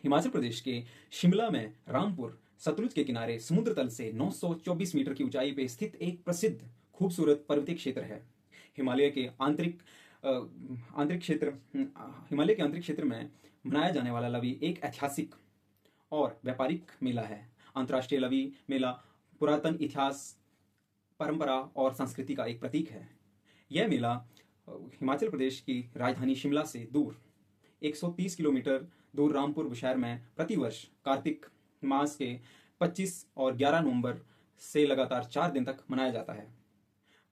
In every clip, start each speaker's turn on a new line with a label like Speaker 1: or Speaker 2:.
Speaker 1: हिमाचल प्रदेश के शिमला में रामपुर सतलुज के किनारे समुद्र तल से 924 मीटर की ऊंचाई पर स्थित एक प्रसिद्ध खूबसूरत पर्वतीय क्षेत्र है। हिमालय के आंतरिक क्षेत्र में मनाया जाने वाला लवी एक ऐतिहासिक और व्यापारिक मेला है। अंतर्राष्ट्रीय लवी मेला पुरातन इतिहास, परंपरा और संस्कृति का एक प्रतीक है। यह मेला हिमाचल प्रदेश की राजधानी शिमला से दूर 130 किलोमीटर दूर रामपुर बुशैर में प्रतिवर्ष कार्तिक मास के 25 और 11 नवंबर से लगातार 4 दिन तक मनाया जाता है।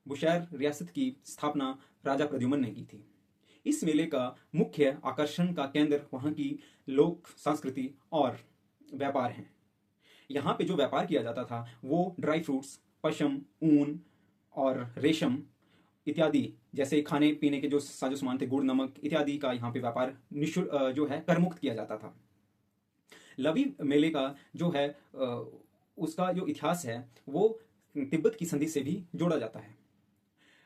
Speaker 1: बुशैर रियासत की स्थापना राजा प्रद्युम्न ने की थी। इस मेले का मुख्य आकर्षण का केंद्र वहाँ की लोक संस्कृति और व्यापार हैं। यहाँ पे जो व्यापार किया जाता था वो ड्राई फ्रूट्स, पशम, ऊन और रेशम इत्यादि जैसे खाने पीने के जो साजो सामान थे, गुड़, नमक इत्यादि का यहाँ पे व्यापार निःशुल्क जो है करमुक्त किया जाता था। लवी मेले का जो है उसका जो इतिहास है वो तिब्बत की संधि से भी जोड़ा जाता है।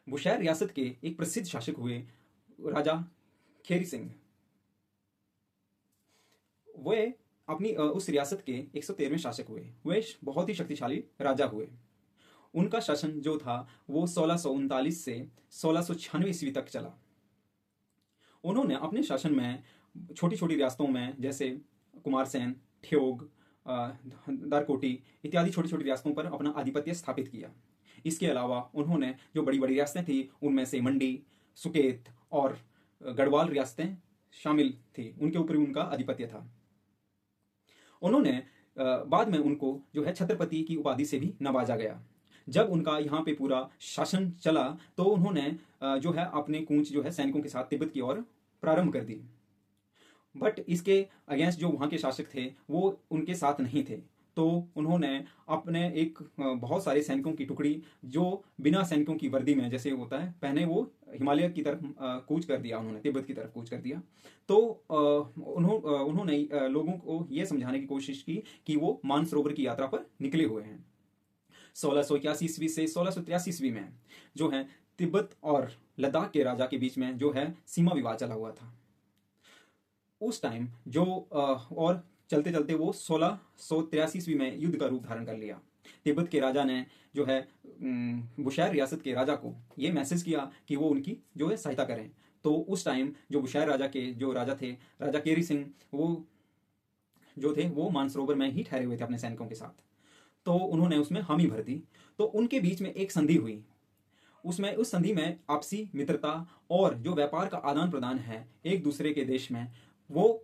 Speaker 1: बुशैर रियासत के एक प्रसिद्ध शासक हुए राजा खेरी सिंह। वे अपनी उस रियासत के 113वें शासक हुए। वे बहुत ही शक्तिशाली राजा हुए। उनका शासन जो था वो 1639 से 1696 ईस्वी तक चला। उन्होंने अपने शासन में छोटी छोटी रियासतों में जैसे कुमारसैन, ठियोग, दारकोटी इत्यादि छोटी छोटी रियासतों पर अपना आधिपत्य स्थापित किया। इसके अलावा उन्होंने जो बड़ी बड़ी रियासतें थी उनमें से मंडी, सुकेत और गढ़वाल रियासतें शामिल थी, उनके ऊपर उनका आधिपत्य था। उन्होंने बाद में उनको जो है छत्रपति की उपाधि से भी नवाजा गया। जब उनका यहाँ पे पूरा शासन चला तो उन्होंने जो है अपने कूच जो है सैनिकों के साथ तिब्बत की ओर प्रारंभ कर दी। बट इसके अगेंस्ट जो वहाँ के शासक थे वो उनके साथ नहीं थे, तो उन्होंने अपने एक बहुत सारे सैनिकों की टुकड़ी जो बिना सैनिकों की वर्दी में जैसे होता है पहने वो हिमालय की तरफ कूच कर दिया। उन्होंने तिब्बत की तरफ कूच कर दिया। तो उन्होंने लोगों को ये समझाने की कोशिश की कि वो मानसरोवर की यात्रा पर निकले हुए हैं। 1681 ईस्वी से 1683 ईस्वी में जो है तिब्बत और लद्दाख के राजा के बीच में जो है सीमा विवाद चला हुआ था। उस टाइम जो और चलते चलते वो 1683 ईस्वी में युद्ध का रूप धारण कर लिया। तिब्बत के राजा ने जो है बुशैर रियासत के राजा को ये मैसेज किया कि वो उनकी जो है सहायता करें। तो उस टाइम जो बुशैर राजा के जो राजा थे, राजा केरी सिंह, वो जो थे वो मानसरोवर में ही ठहरे हुए थे अपने सैनिकों के साथ। तो उन्होंने उसमें हामी भर दी। तो उनके बीच में एक संधि हुई। उस संधि में आपसी मित्रता और जो व्यापार का आदान प्रदान है एक दूसरे के देश में वो